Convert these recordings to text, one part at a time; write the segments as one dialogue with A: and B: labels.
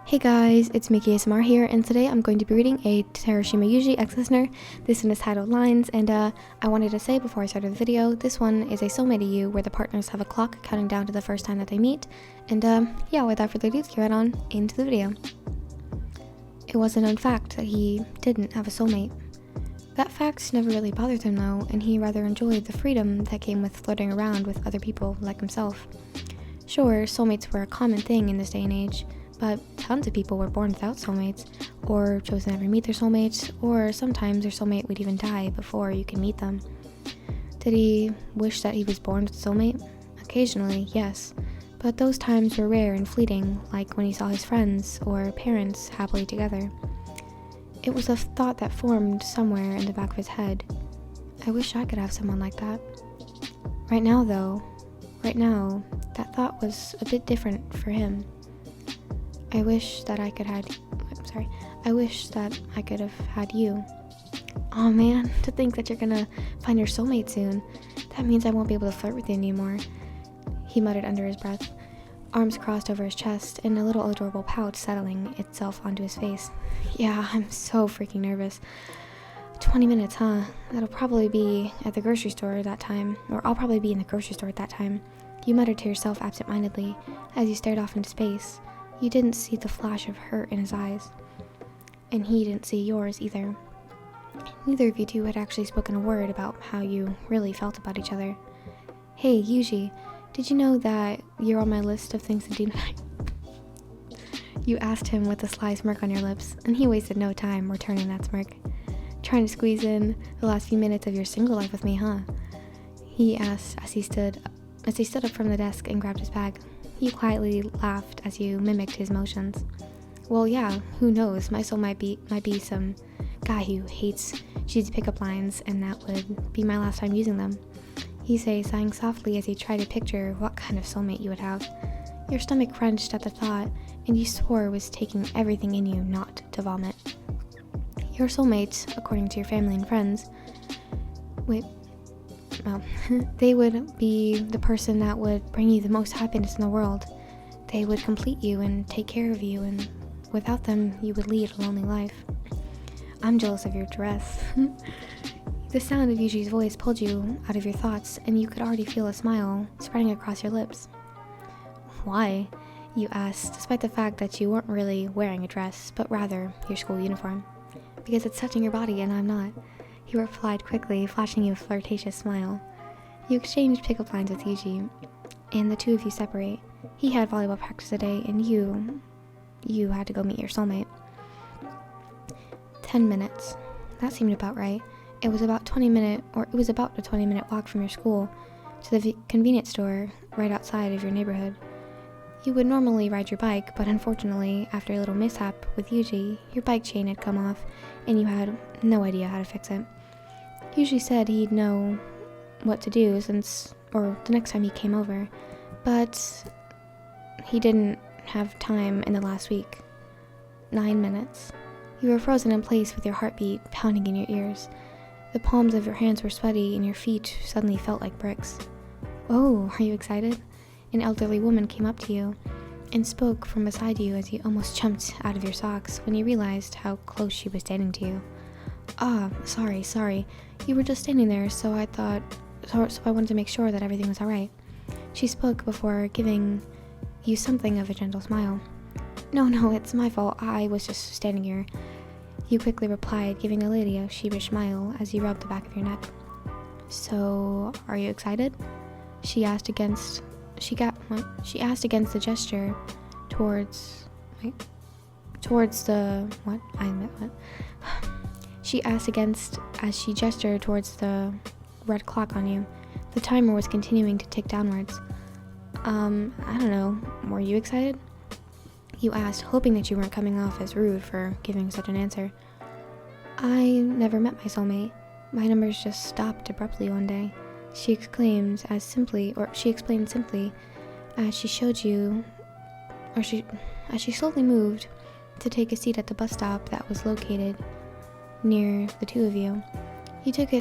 A: Hey guys, it's Miki ASMR here, and today I'm going to be reading a Terushima Yuuji ex-listener. This one is titled Lines, and I wanted to say before I started the video, this one is a soulmate to you, where the partners have a clock counting down to the first time that they meet. And yeah, without further ado, let's get right on into the video. It was a known fact that he didn't have a soulmate. That fact never really bothered him though, and he rather enjoyed the freedom that came with flirting around with other people like himself. Sure, soulmates were a common thing in this day and age, but tons of people were born without soulmates, or chose to never meet their soulmates, or sometimes their soulmate would even die before you can meet them. Did he wish that he was born with a soulmate? Occasionally, yes, but those times were rare and fleeting, like when he saw his friends or parents happily together. It was a thought that formed somewhere in the back of his head. I wish I could have someone like that. Right now, that thought was a bit different for him. I wish that I could have had you. Oh man, to think that you're gonna find your soulmate soon. That means I won't be able to flirt with you anymore, he muttered under his breath, arms crossed over his chest and a little adorable pout settling itself onto his face. Yeah, I'm so freaking nervous. 20 minutes, huh? That'll probably be at the grocery store at that time, or I'll probably be in the grocery store at that time, you muttered to yourself absent-mindedly as you stared off into space. You didn't see the flash of hurt in his eyes, and he didn't see yours either. Neither of you two had actually spoken a word about how you really felt about each other. Hey, Yuuji, did you know that you're on my list of things to do tonight? You asked him with a sly smirk on your lips, and he wasted no time returning that smirk. Trying to squeeze in the last few minutes of your single life with me, huh? He asked as he stood up from the desk and grabbed his bag. You quietly laughed as you mimicked his motions. Well, yeah, who knows? My soul might be some guy who hates cheesy pickup lines, and that would be my last time using them. He said, sighing softly as he tried to picture what kind of soulmate you would have. Your stomach crunched at the thought, and you swore it was taking everything in you not to vomit. Your soulmate, according to your family and friends, they would be the person that would bring you the most happiness in the world. They would complete you and take care of you, and without them, you would lead a lonely life. I'm jealous of your dress. The sound of Yuji's voice pulled you out of your thoughts, and you could already feel a smile spreading across your lips. Why? You asked, despite the fact that you weren't really wearing a dress, but rather your school uniform. Because it's touching your body and I'm not. He replied quickly, flashing you a flirtatious smile. You exchanged pickup lines with Yuuji, and the two of you separate. He had volleyball practice today, and you had to go meet your soulmate. 10 minutes. That seemed about right. It was about a 20-minute walk from your school to the convenience store right outside of your neighborhood. You would normally ride your bike, but unfortunately, after a little mishap with Yuuji, your bike chain had come off, and you had no idea how to fix it. Yuuji said he'd know what to do the next time he came over, but he didn't have time in the last week. 9 minutes. You were frozen in place with your heartbeat pounding in your ears. The palms of your hands were sweaty, and your feet suddenly felt like bricks. Oh, are you excited? An elderly woman came up to you and spoke from beside you as you almost jumped out of your socks when you realized how close she was standing to you. Ah, sorry. You were just standing there, so I wanted to make sure that everything was alright. She spoke before giving you something of a gentle smile. No, it's my fault. I was just standing here. You quickly replied, giving the lady a sheepish smile as you rubbed the back of your neck. So, are you excited? She asked against the gesture She asked against as she gestured towards the red clock on you. The timer was continuing to tick downwards. I don't know, were you excited? You asked, hoping that you weren't coming off as rude for giving such an answer. I never met my soulmate. My numbers just stopped abruptly one day. She explained simply as she slowly moved to take a seat at the bus stop that was located near the two of you. You took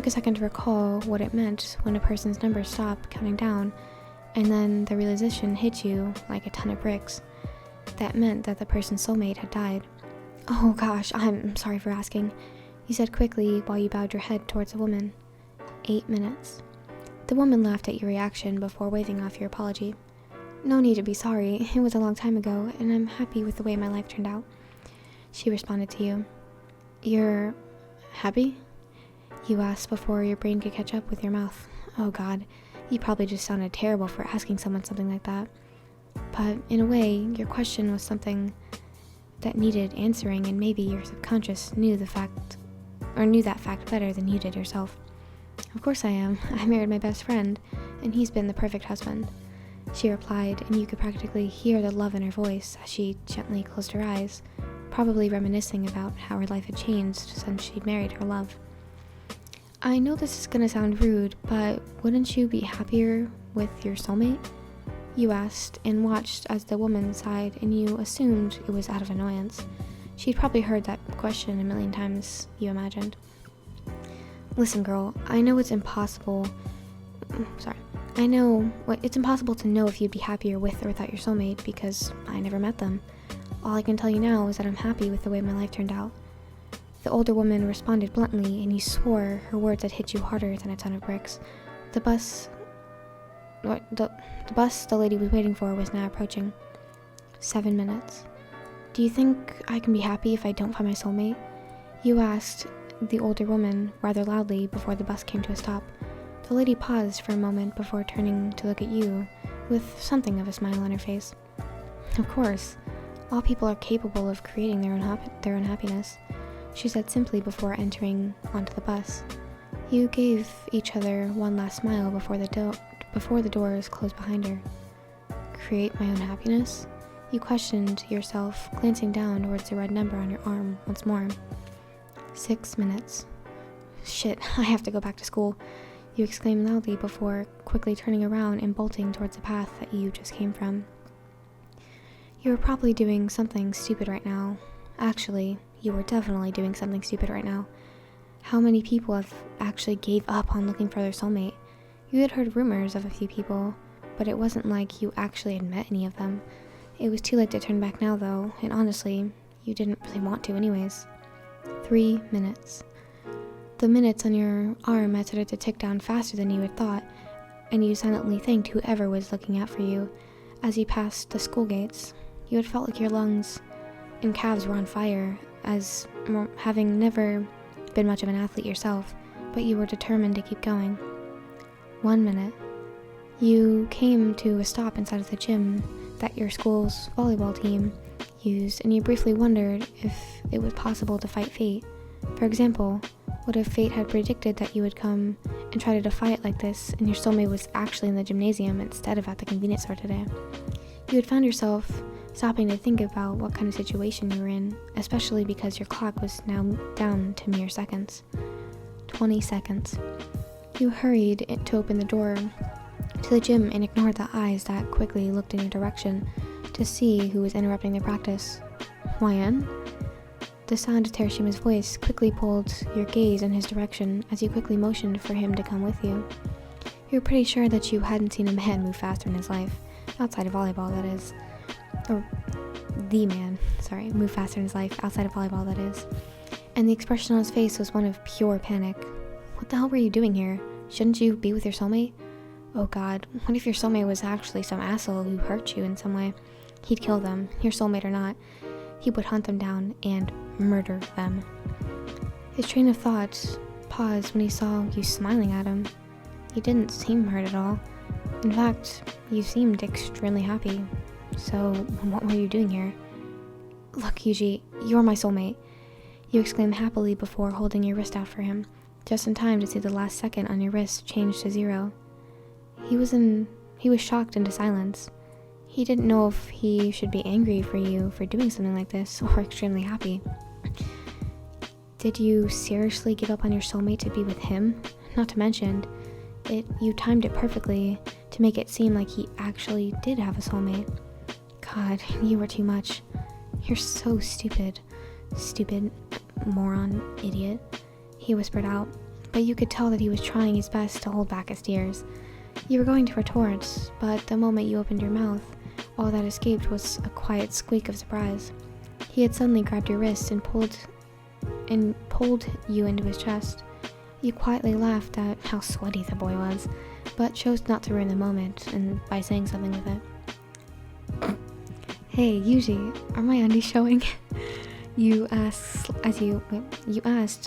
A: a second to recall what it meant when a person's numbers stopped counting down, and then the realization hit you like a ton of bricks. That meant that the person's soulmate had died. Oh gosh, I'm sorry for asking, you said quickly while you bowed your head towards the woman. 8 minutes. The woman laughed at your reaction before waving off your apology. No need to be sorry, it was a long time ago, and I'm happy with the way my life turned out. She responded to you. You're happy? You asked before your brain could catch up with your mouth. Oh god, you probably just sounded terrible for asking someone something like that. But in a way, your question was something that needed answering, and maybe your subconscious knew that fact better than you did yourself. Of course I am. I married my best friend, and he's been the perfect husband. She replied, and you could practically hear the love in her voice as she gently closed her eyes, probably reminiscing about how her life had changed since she'd married her love. I know this is gonna sound rude, but wouldn't you be happier with your soulmate? You asked, and watched as the woman sighed, and you assumed it was out of annoyance. She'd probably heard that question a million times, you imagined. Listen, girl, I know it's impossible to know if you'd be happier with or without your soulmate because I never met them. All I can tell you now is that I'm happy with the way my life turned out. The older woman responded bluntly, and you swore her words had hit you harder than a ton of bricks. The bus the lady was waiting for was now approaching. 7 minutes. Do you think I can be happy if I don't find my soulmate? You asked the older woman rather loudly before the bus came to a stop. The lady paused for a moment before turning to look at you, with something of a smile on her face. Of course, all people are capable of creating their own happiness, she said simply before entering onto the bus. You gave each other one last smile before the doors closed behind her. Create my own happiness? You questioned yourself, glancing down towards the red number on your arm once more. 6 minutes. Shit, I have to go back to school, you exclaimed loudly before quickly turning around and bolting towards the path that you just came from. You were probably doing something stupid right now. Actually, you were definitely doing something stupid right now. How many people have actually gave up on looking for their soulmate? You had heard rumors of a few people, but it wasn't like you actually had met any of them. It was too late to turn back now, though, and honestly, you didn't really want to anyways. 3 minutes. The minutes on your arm had started to tick down faster than you had thought, and you silently thanked whoever was looking out for you as you passed the school gates. You had felt like your lungs and calves were on fire, as having never been much of an athlete yourself, but you were determined to keep going. 1 minute. You came to a stop inside of the gym that your school's volleyball team used, and you briefly wondered if it was possible to fight fate. For example, what if fate had predicted that you would come and try to defy it like this, and your soulmate was actually in the gymnasium instead of at the convenience store today? You had found yourself stopping to think about what kind of situation you were in, especially because your clock was now down to mere seconds. 20 seconds. You hurried to open the door to the gym and ignored the eyes that quickly looked in your direction to see who was interrupting their practice. YN? The sound of Terushima's voice quickly pulled your gaze in his direction as you quickly motioned for him to come with you. You were pretty sure that you hadn't seen a man move faster in his life, outside of volleyball, that is. Move faster in his life, outside of volleyball, that is. And the expression on his face was one of pure panic. What the hell were you doing here? Shouldn't you be with your soulmate? Oh god, what if your soulmate was actually some asshole who hurt you in some way? He'd kill them, your soulmate or not. He would hunt them down and murder them. His train of thought paused when he saw you smiling at him. You didn't seem hurt at all. In fact, you seemed extremely happy. So, what were you doing here? Look, Yuuji, you're my soulmate, you exclaimed happily before holding your wrist out for him, just in time to see the last second on your wrist change to 0. He was shocked into silence. He didn't know if he should be angry for you for doing something like this, or extremely happy. Did you seriously give up on your soulmate to be with him? Not to mention, you timed it perfectly to make it seem like he actually did have a soulmate. God, you were too much. You're so stupid. Stupid, moron, idiot, he whispered out, but you could tell that he was trying his best to hold back his tears. You were going to retort, but the moment you opened your mouth, All that escaped was a quiet squeak of surprise. He had suddenly grabbed your wrist and pulled you into his chest. You quietly laughed at how sweaty the boy was, but chose not to ruin the moment and by saying something with it. "Hey, Yuuji, are my undies showing?" You asked,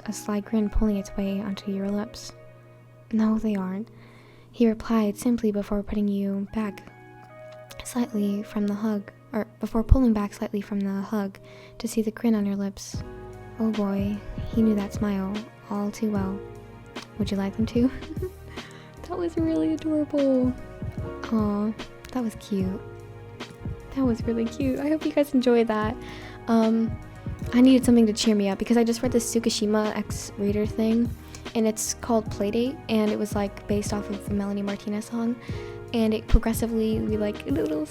A: a sly grin pulling its way onto your lips. "No, they aren't," he replied simply before pulling back slightly from the hug to see the grin on your lips. Oh boy, he knew that smile all too well. Would you like them to? That was really adorable. Aw, that was cute. That was really cute. I hope you guys enjoyed that. I needed something to cheer me up because I just read this Tsukishima X-Reader thing, and it's called Playdate, and it was like based off of the Melanie Martinez song, and it progressively, we like in a little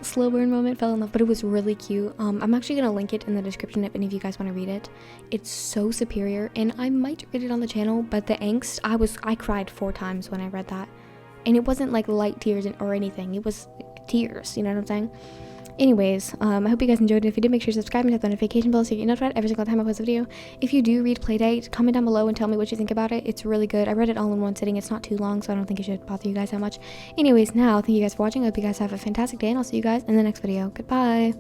A: slow burn moment fell in love, but it was really cute. I'm actually gonna link it in the description if any of you guys want to read it. It's so superior, and I might read it on the channel, but the angst, I cried 4 times when I read that, and it wasn't like light tears or anything, it was tears, you know what I'm saying? Anyways, I hope you guys enjoyed it. If you did, make sure to subscribe and hit the notification bell so you get notified every single time I post a video. If you do read Playdate, comment down below and tell me what you think about it. It's really good. I read it all in one sitting. It's not too long, so I don't think it should bother you guys that much. Anyways, now, thank you guys for watching. I hope you guys have a fantastic day, and I'll see you guys in the next video. Goodbye!